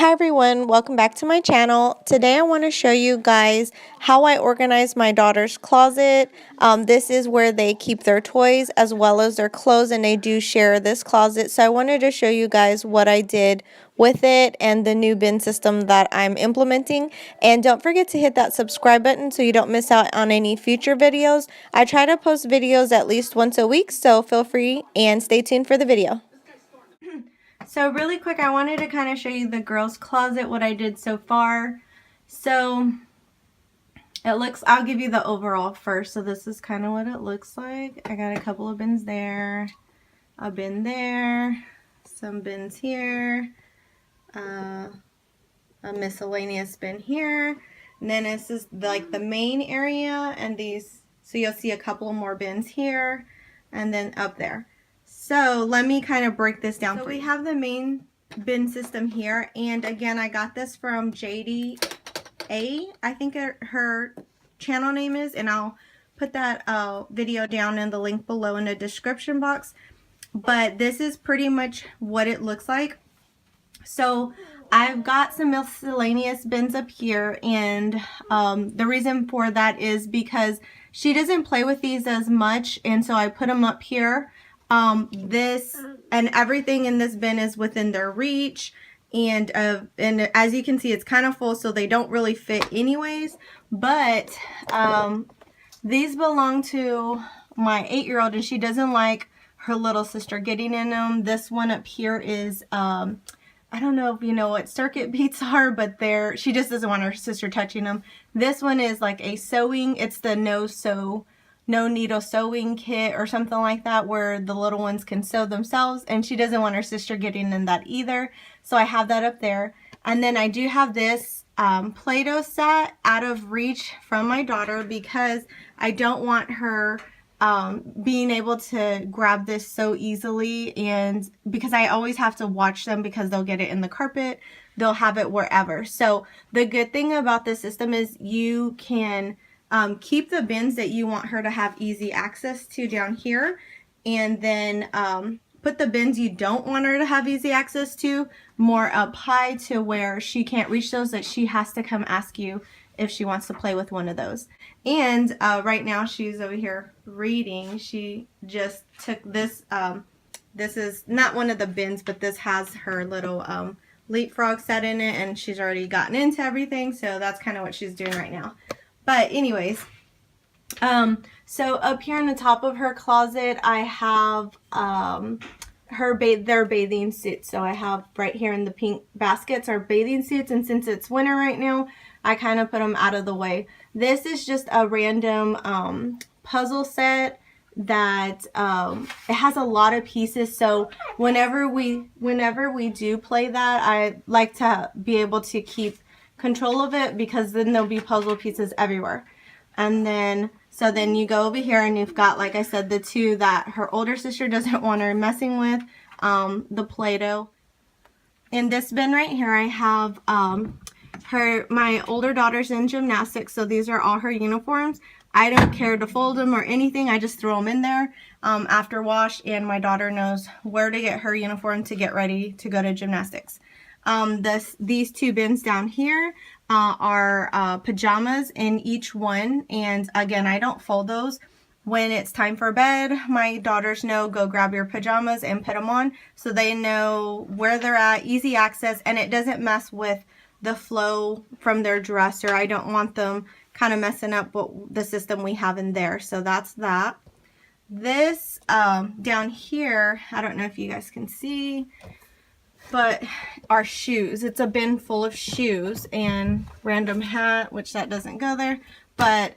Hi everyone, welcome back to my channel. Today I want to show you guys how I organize my daughter's closet. This is where they keep their toys as well as their clothes, and they do share this closet. So I wanted to show you guys what I did with it and the new bin system that I'm implementing. And don't forget to hit that subscribe button so you don't miss out on any future videos. I try to post videos at least once a week, so feel free and stay tuned for the video. So really quick, I wanted to kind of show you the girls' closet, what I did so far. So it looks, I'll give you the overall first. So this is kind of what it looks like. I got a couple of bins there, a bin there, some bins here, a miscellaneous bin here. And then this is like the main area, and these, so you'll see a couple more bins here and then up there. So let me kind of break this down. So we have the main bin system here, and again, I got this from Jady A, I think her channel name is, and I'll put that video down in the link below in the description box. But this is pretty much what it looks like. So I've got some miscellaneous bins up here, and the reason for that is because she doesn't play with these as much, and so I put them up here. This and everything in this bin is within their reach, and as you can see, it's kind of full, so they don't really fit anyways. But these belong to my 8-year-old, and she doesn't like her little sister getting in them. This one up here is I don't know if you know what circuit beats are, but she just doesn't want her sister touching them. This one is like a sewing, it's the no needle sewing kit or something like that, where the little ones can sew themselves, and she doesn't want her sister getting in that either. So I have that up there. And then I do have this Play-Doh set out of reach from my daughter, because I don't want her being able to grab this so easily, and because I always have to watch them, because they'll get it in the carpet, they'll have it wherever. So the good thing about this system is you can keep the bins that you want her to have easy access to down here, and then put the bins you don't want her to have easy access to more up high, to where she can't reach those, that she has to come ask you if she wants to play with one of those. And right now she's over here reading. She just took this, this is not one of the bins, but this has her little leapfrog set in it, and she's already gotten into everything, so that's kind of what she's doing right now. But anyways, so up here in the top of her closet, I have their bathing suits. So I have right here in the pink baskets are bathing suits, and since it's winter right now, I kind of put them out of the way. This is just a random puzzle set that it has a lot of pieces, so whenever we do play that, I like to be able to keep control of it, because then there'll be puzzle pieces everywhere. And then so then you go over here, and you've got, like I said, the two that her older sister doesn't want her messing with, the Play-Doh. In this bin right here, I have my older daughter's in gymnastics, so these are all her uniforms. I don't care to fold them or anything, I just throw them in there after wash, and my daughter knows where to get her uniform to get ready to go to gymnastics. These two bins down here are pajamas in each one, and again, I don't fold those. When it's time for bed, my daughters know, go grab your pajamas and put them on, so they know where they're at, easy access, and it doesn't mess with the flow from their dresser. I don't want them kind of messing up the system we have in there. So that's that. This down here, I don't know if you guys can see, but our shoes. It's a bin full of shoes and random hat, which that doesn't go there, but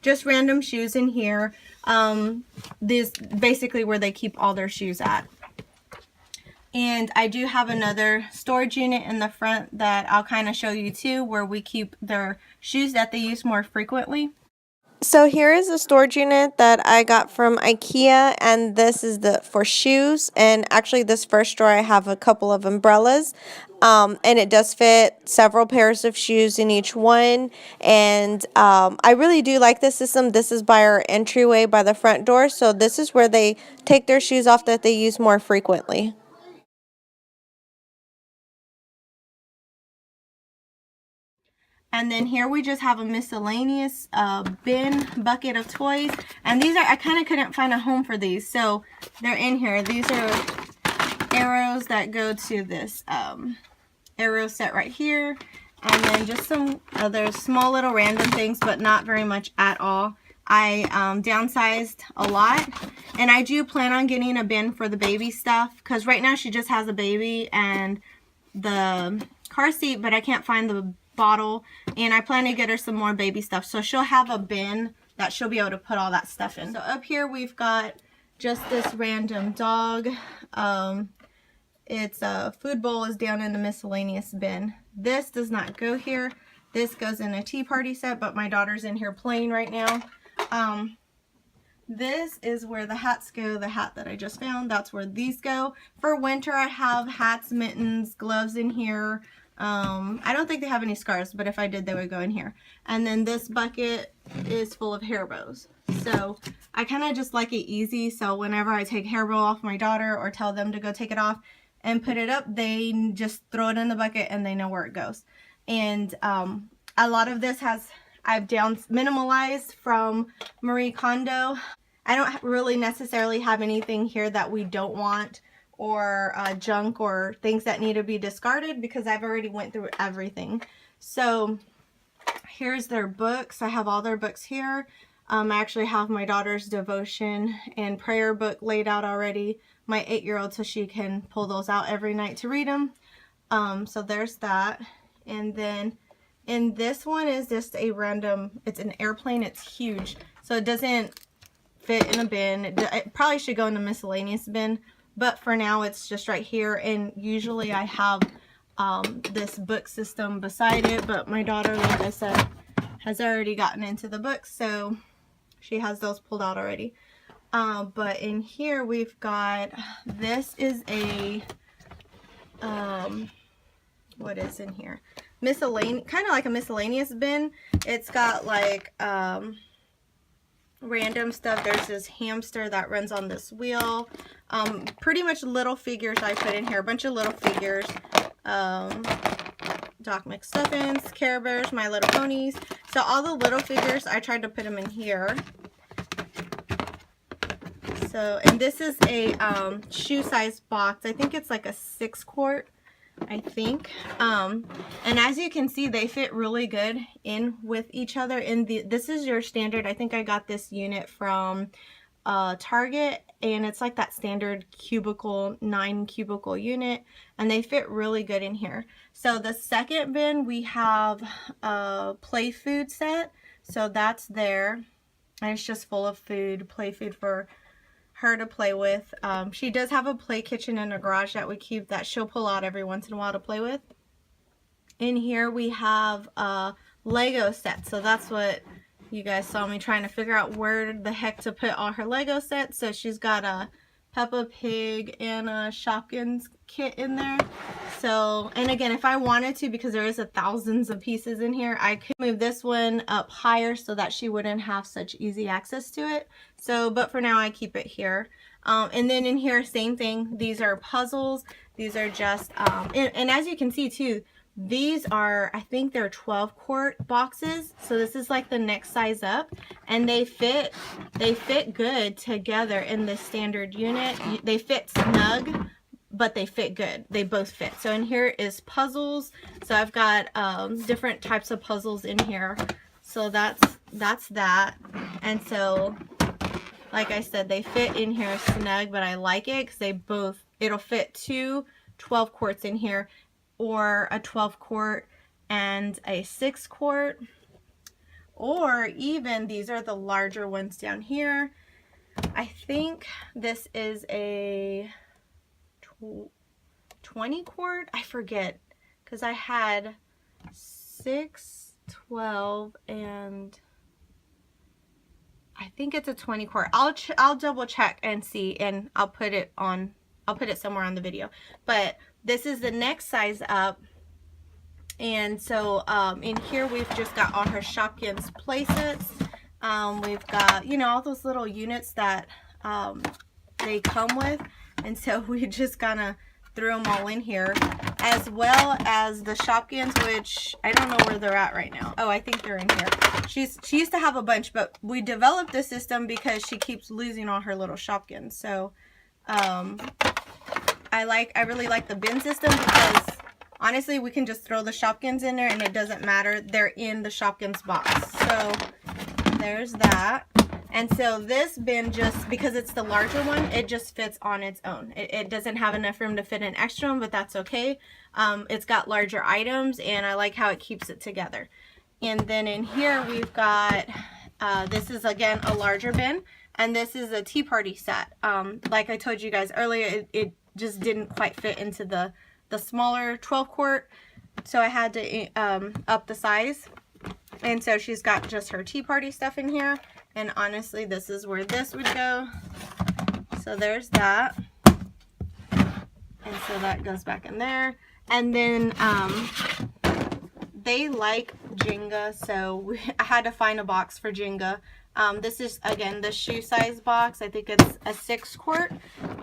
just random shoes in here. This basically where they keep all their shoes at. And I do have another storage unit in the front that I'll kind of show you too, where we keep their shoes that they use more frequently. So here is a storage unit that I got from IKEA, and this is for shoes. And actually this first drawer, I have a couple of umbrellas, and it does fit several pairs of shoes in each one. And I really do like this system. This is by our entryway by the front door, so this is where they take their shoes off that they use more frequently. And then here we just have a miscellaneous bin bucket of toys. And these are, I kind of couldn't find a home for these, so they're in here. These are arrows that go to this arrow set right here. And then just some other small little random things, but not very much at all. I downsized a lot, and I do plan on getting a bin for the baby stuff, because right now she just has a baby and the car seat, but I can't find the bottle, and I plan to get her some more baby stuff, so she'll have a bin that she'll be able to put all that stuff in. So up here we've got just this random dog. Its food bowl is down in the miscellaneous bin. This does not go here. This goes in a tea party set, but my daughter's in here playing right now. This is where the hats go, the hat that I just found, that's where these go. For winter I have hats, mittens, gloves in here. I don't think they have any scarves, but if I did, they would go in here. And then this bucket is full of hair bows. So I kind of just like it easy, so whenever I take hair bow off my daughter or tell them to go take it off and put it up, they just throw it in the bucket and they know where it goes. And a lot of this I've minimalized from Marie Kondo. I don't really necessarily have anything here that we don't want, or junk or things that need to be discarded, because I've already went through everything. So here's their books. I have all their books here. I actually have my daughter's devotion and prayer book laid out already, my 8-year-old, so she can pull those out every night to read them. So there's that. And then in this one is just a random, it's an airplane, it's huge, so it doesn't fit in a bin. It probably should go in the miscellaneous bin, but for now it's just right here. And usually I have this book system beside it, but my daughter, like I said, has already gotten into the books, so she has those pulled out already. But in here we've got, this is a what is in here? Miscellaneous, kind of like a miscellaneous bin. It's got like random stuff. There's this hamster that runs on this wheel. Pretty much little figures I put in here. A bunch of little figures. Doc McStuffins, Care Bears, My Little Ponies. So all the little figures, I tried to put them in here. So, and this is a shoe size box. I think it's like a 6-quart. I think. And as you can see, they fit really good in with each other. This is your standard. I think I got this unit from Target, and it's like that standard cubicle, 9 cubicle unit, and they fit really good in here. So the second bin, we have a play food set. So that's there, and it's just full of food, play food for her to play with. She does have a play kitchen in a garage that we keep, that she'll pull out every once in a while to play with. In here we have a Lego set, so that's what you guys saw me trying to figure out where the heck to put all her Lego sets. So she's got a Peppa Pig and a Shopkins kit in there. So, and again, if I wanted to, because there is thousands of pieces in here, I could move this one up higher so that she wouldn't have such easy access to it. So, but for now I keep it here. And then in here, same thing. These are puzzles. These are just, and as you can see too, these are, I think they're 12-quart boxes. So this is like the next size up, and they fit good together in this standard unit. They fit snug, but they fit good. They both fit. So in here is puzzles. So I've got different types of puzzles in here. So that's that. And so, like I said, they fit in here snug, but I like it because it'll fit 2 12-quarts in here, or a 12-quart and a 6-quart, or even these are the larger ones down here. I think this is a 20-quart, I forget, because I had 6, 12, and I think it's a 20-quart. I'll double check and see, and I'll put it somewhere on the video. But this is the next size up. And so in here we've just got all her Shopkins play sets. We've got, you know, all those little units that they come with. And so we just kind of threw them all in here. as well as the Shopkins, which I don't know where they're at right now. Oh, I think they're in here. She used to have a bunch, but we developed this system because she keeps losing all her little Shopkins. So I really like the bin system because honestly we can just throw the Shopkins in there and it doesn't matter. They're in the Shopkins box. So there's that. And so this bin, just because it's the larger one, it just fits on its own. It doesn't have enough room to fit an extra one, but that's okay. It's got larger items and I like how it keeps it together. And then in here we've got, this is again a larger bin, and this is a tea party set. Like I told you guys earlier, it just didn't quite fit into the smaller 12 quart. So I had to up the size. And so she's got just her tea party stuff in here. And honestly, this is where this would go. So there's that. And so that goes back in there. And then they like Jenga, so I had to find a box for Jenga. This is, again, the shoe size box. I think it's a 6 quart.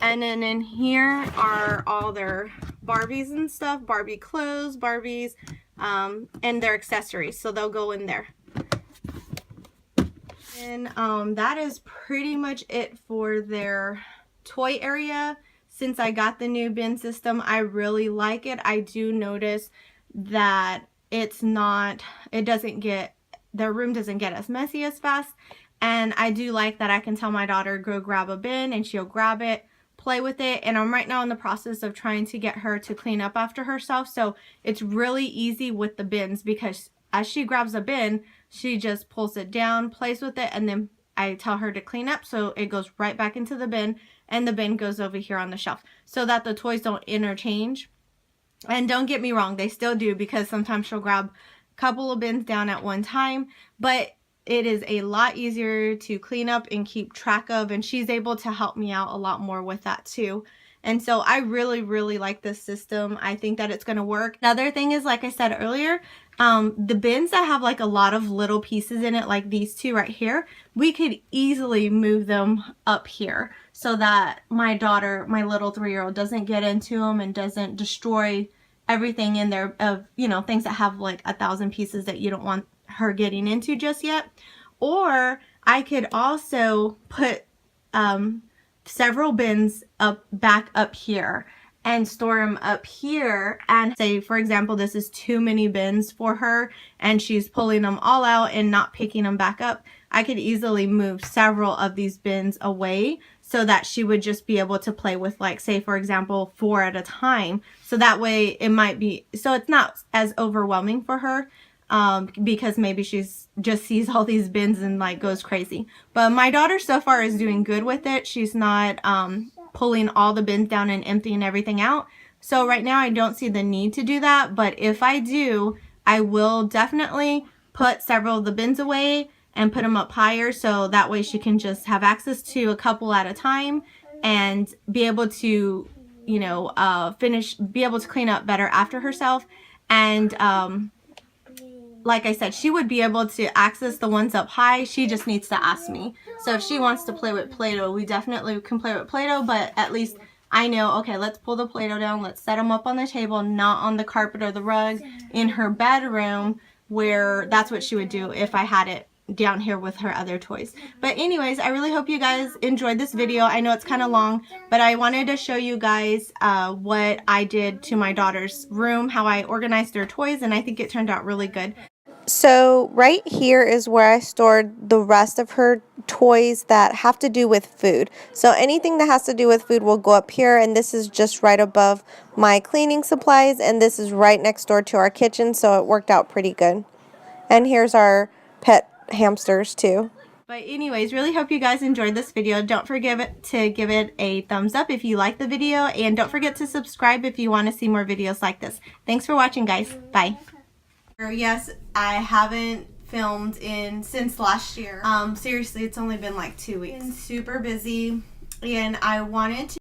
And then in here are all their Barbies and stuff. Barbie clothes, Barbies, and their accessories. So they'll go in there. And that is pretty much it for their toy area. Since I got the new bin system, I really like it. I do notice that their room doesn't get as messy as fast. And I do like that I can tell my daughter, go grab a bin, and she'll grab it, play with it. And I'm right now in the process of trying to get her to clean up after herself. So it's really easy with the bins because as she grabs a bin, she just pulls it down, plays with it, and then I tell her to clean up. So it goes right back into the bin, and the bin goes over here on the shelf so that the toys don't interchange. And don't get me wrong, they still do, because sometimes she'll grab a couple of bins down at one time, but it is a lot easier to clean up and keep track of, and she's able to help me out a lot more with that too. And so I really, really like this system. I think that it's going to work. Another thing is, like I said earlier, the bins that have like a lot of little pieces in it, like these two right here, we could easily move them up here so that my daughter, my little 3-year-old, doesn't get into them and doesn't destroy everything in there of, you know, things that have like 1,000 pieces that you don't want her getting into just yet. Or I could also put several bins back up here and store them up here, and say, for example, this is too many bins for her and she's pulling them all out and not picking them back up. I could easily move several of these bins away so that she would just be able to play with, like, say for example, 4 at a time. So that way it might be, so it's not as overwhelming for her. Because maybe she's just sees all these bins and like goes crazy. But my daughter so far is doing good with it. She's not pulling all the bins down and emptying everything out. So right now I don't see the need to do that. But if I do, I will definitely put several of the bins away and put them up higher, so that way she can just have access to a couple at a time and be able to, you know, be able to clean up better after herself. And like I said, she would be able to access the ones up high. She just needs to ask me. So if she wants to play with Play-Doh, we definitely can play with Play-Doh, but at least I know, okay, let's pull the Play-Doh down. Let's set them up on the table, not on the carpet or the rug in her bedroom, where that's what she would do if I had it down here with her other toys. But anyways, I really hope you guys enjoyed this video. I know it's kind of long, but I wanted to show you guys what I did to my daughter's room, how I organized her toys, and I think it turned out really good. So right here is where I stored the rest of her toys that have to do with food. So anything that has to do with food will go up here, and this is just right above my cleaning supplies, and this is right next door to our kitchen, so it worked out pretty good. And here's our pet hamsters too. But anyways, really hope you guys enjoyed this video. Don't forget to give it a thumbs up if you like the video, and don't forget to subscribe if you want to see more videos like this. Thanks for watching, guys. Bye. Yes, I haven't filmed since last year. Seriously, it's only been like 2 weeks. Been super busy, and I wanted to